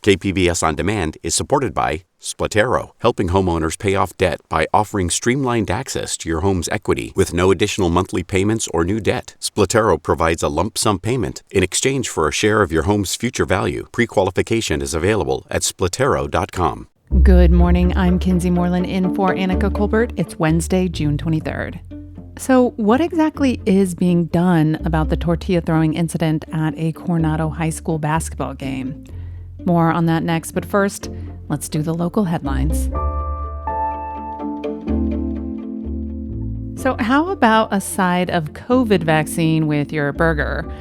KPBS On Demand is supported by Splatero, helping homeowners pay off debt by offering streamlined access to your home's equity with no additional monthly payments or new debt. Splatero provides a lump sum payment in exchange for a share of your home's future value. Pre-qualification is available at splatero.com. Good morning. I'm Kinsey Moreland in for Annika Colbert. It's Wednesday, June 23rd. So what exactly is being done about the tortilla throwing incident at a Coronado High School basketball game? More on that next, but first, let's do the local headlines. So how about a side of COVID vaccine with your burger?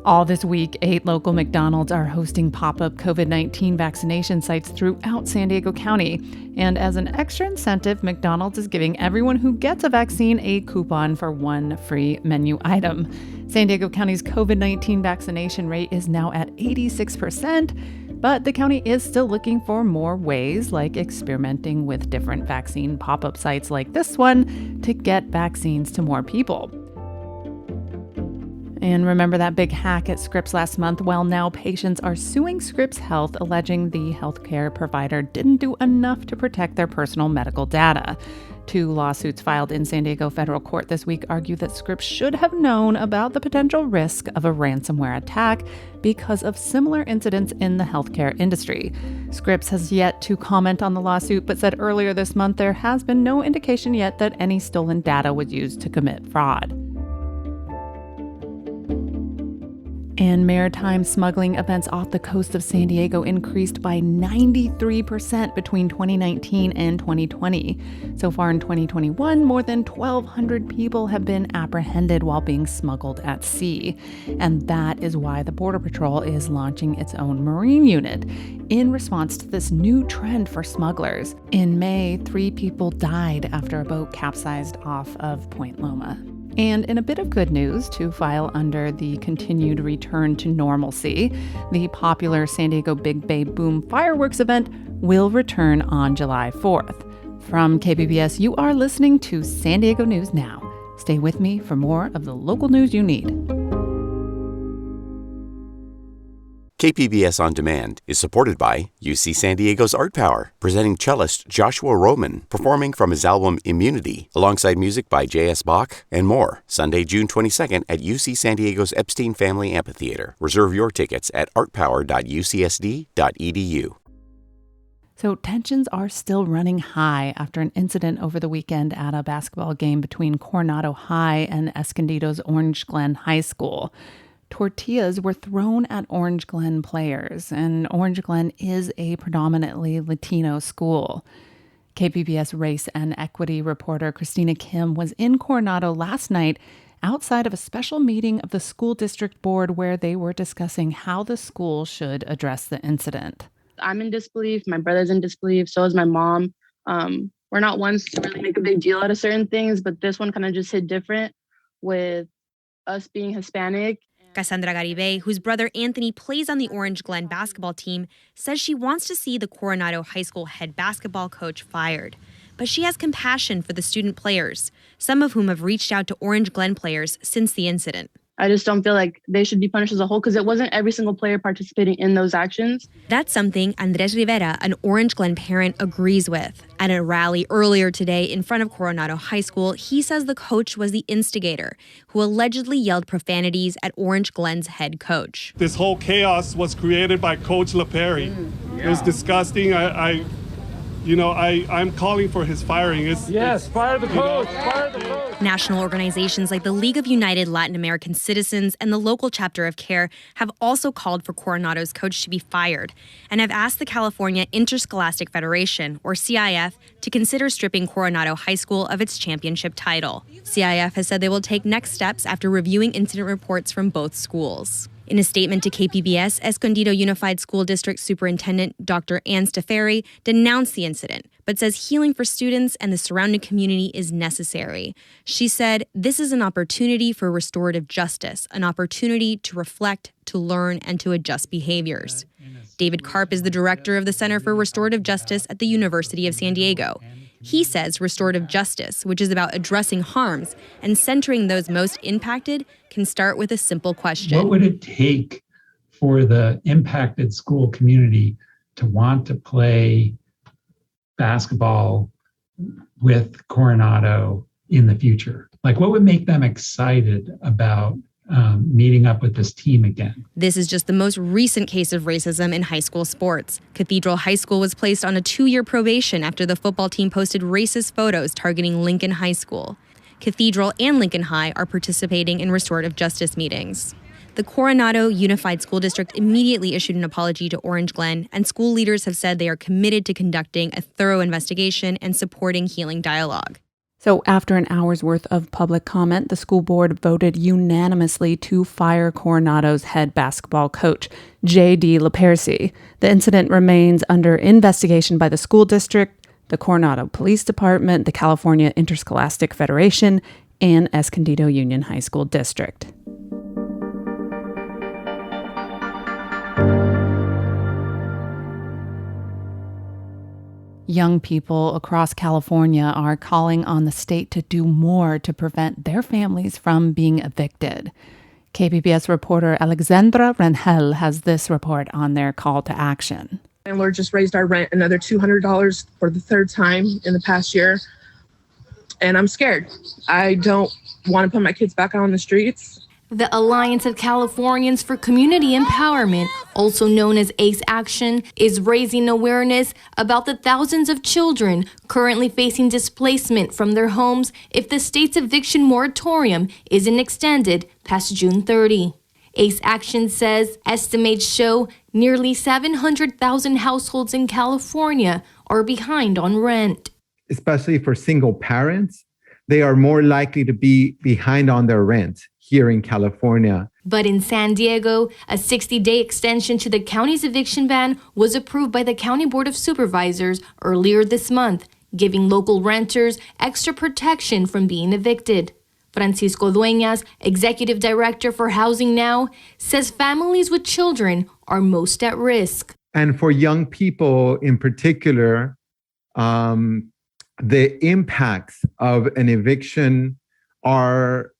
All this week, 8 local McDonald's are hosting pop-up COVID-19 vaccination sites throughout San Diego County. And as an extra incentive, McDonald's is giving everyone who gets a vaccine a coupon for one free menu item. San Diego County's COVID-19 vaccination rate is now at 86%, but the county is still looking for more ways, like experimenting with different vaccine pop-up sites like this one, to get vaccines to more people. And remember that big hack at Scripps last month? Well, now patients are suing Scripps Health, alleging the healthcare provider didn't do enough to protect their personal medical data. 2 lawsuits filed in San Diego federal court this week argue that Scripps should have known about the potential risk of a ransomware attack because of similar incidents in the healthcare industry. Scripps has yet to comment on the lawsuit, but said earlier this month there has been no indication yet that any stolen data was used to commit fraud. And maritime smuggling events off the coast of San Diego increased by 93% between 2019 and 2020. So far in 2021, more than 1,200 people have been apprehended while being smuggled at sea. And that is why the Border Patrol is launching its own Marine unit in response to this new trend for smugglers. In May, 3 people died after a boat capsized off of Point Loma. And in a bit of good news to file under the continued return to normalcy, the popular San Diego Big Bay Boom fireworks event will return on July 4th. From KPBS, you are listening to San Diego News Now. Stay with me for more of the local news you need. KPBS On Demand is supported by UC San Diego's Art Power, presenting cellist Joshua Roman, performing from his album Immunity, alongside music by J.S. Bach and more, Sunday, June 22nd at UC San Diego's Epstein Family Amphitheater. Reserve your tickets at artpower.ucsd.edu. So tensions are still running high after an incident over the weekend at a basketball game between Coronado High and Escondido's Orange Glen High School. Tortillas were thrown at Orange Glen players, and Orange Glen is a predominantly Latino school. KPBS race and equity reporter Christina Kim was in Coronado last night outside of a special meeting of the school district board where they were discussing how the school should address the incident. I'm in disbelief. My brother's in disbelief. So is my mom. We're not ones to really make a big deal out of certain things, but this one kind of just hit different with us being Hispanic. Cassandra Garibay, whose brother Anthony plays on the Orange Glen basketball team, says she wants to see the Coronado High School head basketball coach fired. But she has compassion for the student players, some of whom have reached out to Orange Glen players since the incident. I just don't feel like they should be punished as a whole because it wasn't every single player participating in those actions. That's something Andres Rivera, an Orange Glen parent, agrees with. At a rally earlier today in front of Coronado High School, he says the coach was the instigator, who allegedly yelled profanities at Orange Glen's head coach. This whole chaos was created by Coach LaPerry. It was disgusting. I'm calling for his firing. Fire the coach. Fire the coach. National organizations like the League of United Latin American Citizens and the local chapter of CARE have also called for Coronado's coach to be fired and have asked the California Interscholastic Federation, or CIF, to consider stripping Coronado High School of its championship title. CIF has said they will take next steps after reviewing incident reports from both schools. In a statement to KPBS, Escondido Unified School District Superintendent Dr. Ann Steferi denounced the incident, but says healing for students and the surrounding community is necessary. She said, "This is an opportunity for restorative justice, an opportunity to reflect, to learn, and to adjust behaviors." David Karp is the director of the Center for Restorative Justice at the University of San Diego. He says restorative justice, which is about addressing harms and centering those most impacted, can start with a simple question. What would it take for the impacted school community to want to play basketball with Coronado in the future? Like, what would make them excited about meeting up with this team again? This is just the most recent case of racism in high school sports. Cathedral High School was placed on a 2-year probation after the football team posted racist photos targeting Lincoln High School. Cathedral and Lincoln High are participating in restorative justice meetings. The Coronado Unified School District immediately issued an apology to Orange Glen, and school leaders have said they are committed to conducting a thorough investigation and supporting healing dialogue. So after an hour's worth of public comment, the school board voted unanimously to fire Coronado's head basketball coach, J.D. LaPercy. The incident remains under investigation by the school district, the Coronado Police Department, the California Interscholastic Federation, and Escondido Union High School District. Young people across California are calling on the state to do more to prevent their families from being evicted. KPBS reporter Alexandra Rangel has this report on their call to action. Landlord just raised our rent another $200 for the third time in the past year. And I'm scared. I don't want to put my kids back out on the streets. The Alliance of Californians for Community Empowerment, also known as ACE Action, is raising awareness about the thousands of children currently facing displacement from their homes if the state's eviction moratorium isn't extended past June 30. ACE Action says estimates show nearly 700,000 households in California are behind on rent. Especially for single parents, they are more likely to be behind on their rent here in California. But in San Diego, a 60-day extension to the county's eviction ban was approved by the County Board of Supervisors earlier this month, giving local renters extra protection from being evicted. Francisco Dueñas, executive director for Housing Now, says families with children are most at risk. And for young people in particular, the impacts of an eviction are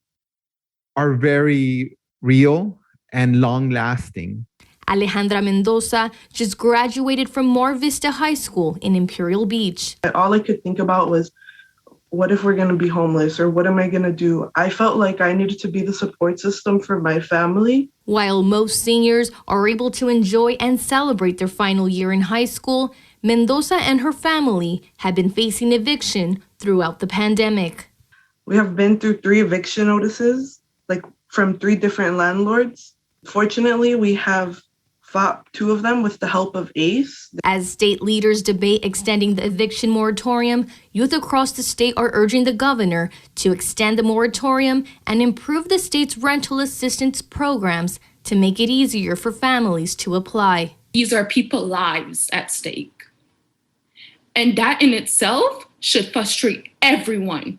very real and long-lasting. Alejandra Mendoza just graduated from Mar Vista High School in Imperial Beach. All I could think about was, what if we're going to be homeless, or what am I going to do? I felt like I needed to be the support system for my family. While most seniors are able to enjoy and celebrate their final year in high school, Mendoza and her family have been facing eviction throughout the pandemic. We have been through 3 eviction notices, from 3 different landlords. Fortunately, we have fought 2 of them with the help of ACE. As state leaders debate extending the eviction moratorium, youth across the state are urging the governor to extend the moratorium and improve the state's rental assistance programs to make it easier for families to apply. These are people's lives at stake. And that in itself should frustrate everyone.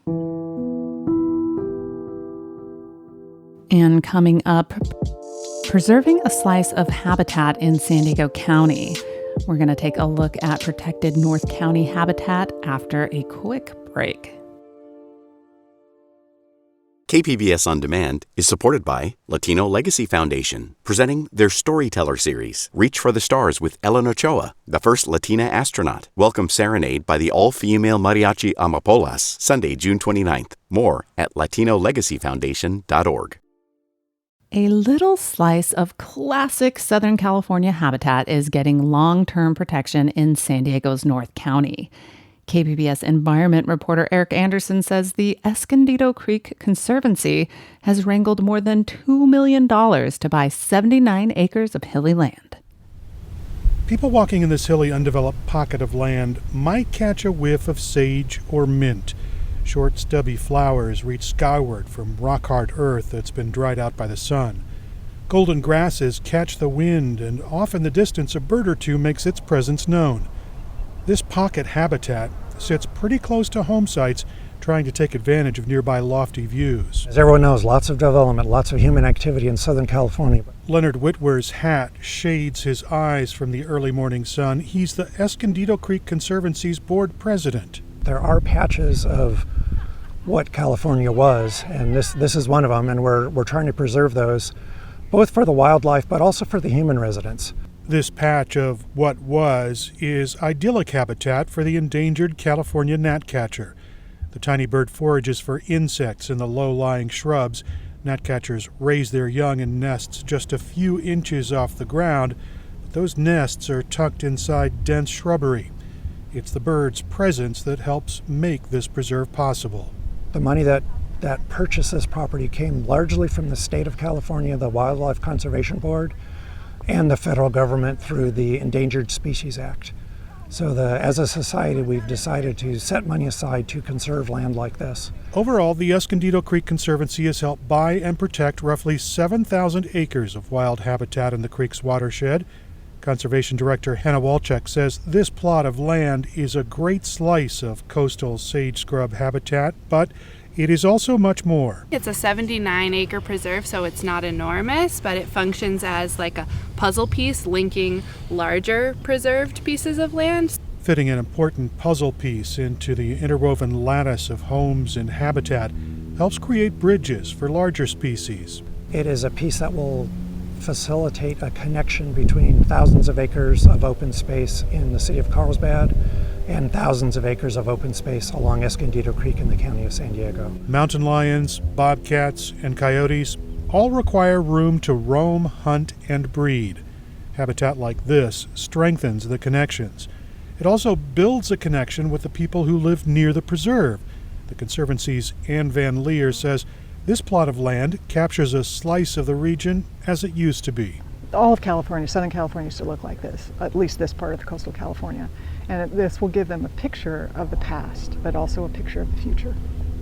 And coming up, preserving a slice of habitat in San Diego County. We're going to take a look at protected North County habitat after a quick break. KPBS On Demand is supported by Latino Legacy Foundation, presenting their Storyteller series, Reach for the Stars with Ellen Ochoa, the first Latina astronaut. Welcome Serenade by the all-female mariachi Amapolas, Sunday, June 29th. More at latinolegacyfoundation.org. A little slice of classic Southern California habitat is getting long-term protection in San Diego's North County. KPBS environment reporter Eric Anderson says the Escondido Creek Conservancy has wrangled more than $2 million to buy 79 acres of hilly land. People walking in this hilly, undeveloped pocket of land might catch a whiff of sage or mint. Short, stubby flowers reach skyward from rock-hard earth that's been dried out by the sun. Golden grasses catch the wind, and off in the distance a bird or two makes its presence known. This pocket habitat sits pretty close to home sites, trying to take advantage of nearby lofty views. As everyone knows, lots of development, lots of human activity in Southern California. Leonard Whitwer's hat shades his eyes from the early morning sun. He's the Escondido Creek Conservancy's board president. There are patches of what California was, and this is one of them, and we're trying to preserve those, both for the wildlife but also for the human residents. This patch of what was is idyllic habitat for the endangered California gnatcatcher. The tiny bird forages for insects in the low-lying shrubs. Gnatcatchers raise their young in nests just a few inches off the ground, but those nests are tucked inside dense shrubbery. It's the bird's presence that helps make this preserve possible. The money that purchased this property came largely from the state of California, the Wildlife Conservation Board, and the federal government through the Endangered Species Act. So as a society, we've decided to set money aside to conserve land like this. Overall, the Escondido Creek Conservancy has helped buy and protect roughly 7,000 acres of wild habitat in the creek's watershed. Conservation Director Hannah Walchuk says this plot of land is a great slice of coastal sage scrub habitat, but it is also much more. It's a 79-acre preserve, so it's not enormous, but it functions as like a puzzle piece linking larger preserved pieces of land. Fitting an important puzzle piece into the interwoven lattice of homes and habitat helps create bridges for larger species. It is a piece that will facilitate a connection between thousands of acres of open space in the city of Carlsbad and thousands of acres of open space along Escondido Creek in the county of San Diego. Mountain lions, bobcats, and coyotes all require room to roam, hunt, and breed. Habitat like this strengthens the connections. It also builds a connection with the people who live near the preserve. The Conservancy's Ann Van Leer says this plot of land captures a slice of the region as it used to be. All of California, Southern California, used to look like this, at least this part of the coastal California. And this will give them a picture of the past, but also a picture of the future.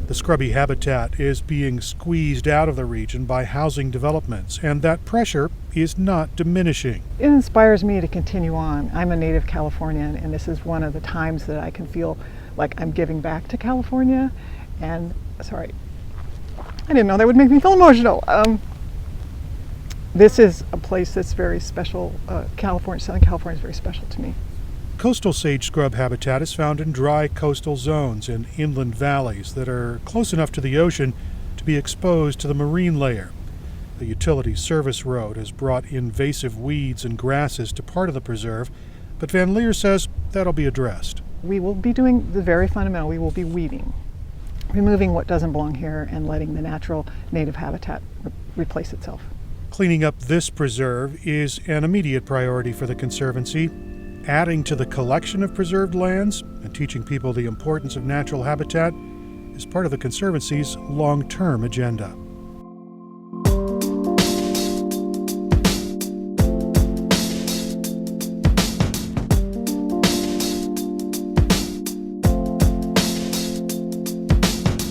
The scrubby habitat is being squeezed out of the region by housing developments, and that pressure is not diminishing. It inspires me to continue on. I'm a native Californian, and this is one of the times that I can feel like I'm giving back to California. And, sorry, I didn't know that would make me feel emotional. This is a place that's very special. Southern California is very special to me. Coastal sage scrub habitat is found in dry coastal zones and inland valleys that are close enough to the ocean to be exposed to the marine layer. The utility service road has brought invasive weeds and grasses to part of the preserve, but Van Leer says that'll be addressed. We will be doing the very fundamental. We will be weeding, removing what doesn't belong here and letting the natural native habitat replace itself. Cleaning up this preserve is an immediate priority for the Conservancy. Adding to the collection of preserved lands and teaching people the importance of natural habitat is part of the Conservancy's long-term agenda.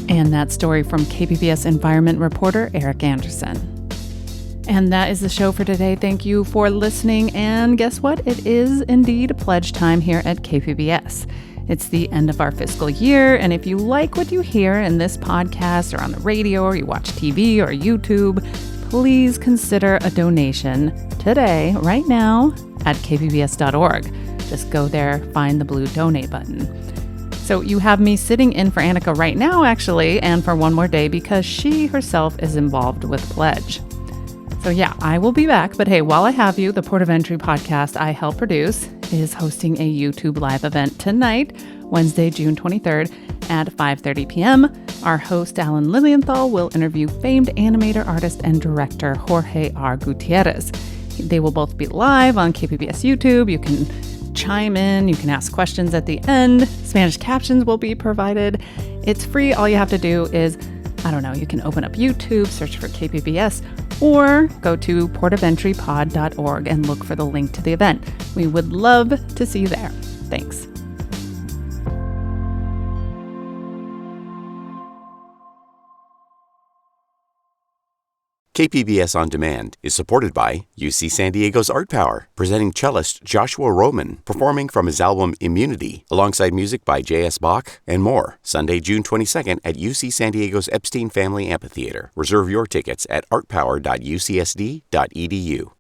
And that story from KPBS environment reporter Eric Anderson. And that is the show for today. Thank you for listening. And guess what? It is indeed pledge time here at KPBS. It's the end of our fiscal year. And if you like what you hear in this podcast or on the radio or you watch TV or YouTube, please consider a donation today, right now, at kpbs.org. Just go there, find the blue donate button. So you have me sitting in for Annika right now, actually, and for one more day because she herself is involved with Pledge. So yeah, I will be back. But hey, while I have you, the Port of Entry podcast I help produce is hosting a YouTube live event tonight, Wednesday, June 23rd at 5:30 p.m. Our host, Alan Lilienthal, will interview famed animator, artist, and director Jorge R. Gutierrez. They will both be live on KPBS YouTube. You can chime in. You can ask questions at the end. Spanish captions will be provided. It's free. All you have to do is, you can open up YouTube, search for KPBS, or go to portofentrypod.org and look for the link to the event. We would love to see you there. Thanks. KPBS On Demand is supported by UC San Diego's Art Power, presenting cellist Joshua Roman, performing from his album Immunity, alongside music by J.S. Bach and more, Sunday, June 22nd at UC San Diego's Epstein Family Amphitheater. Reserve your tickets at artpower.ucsd.edu.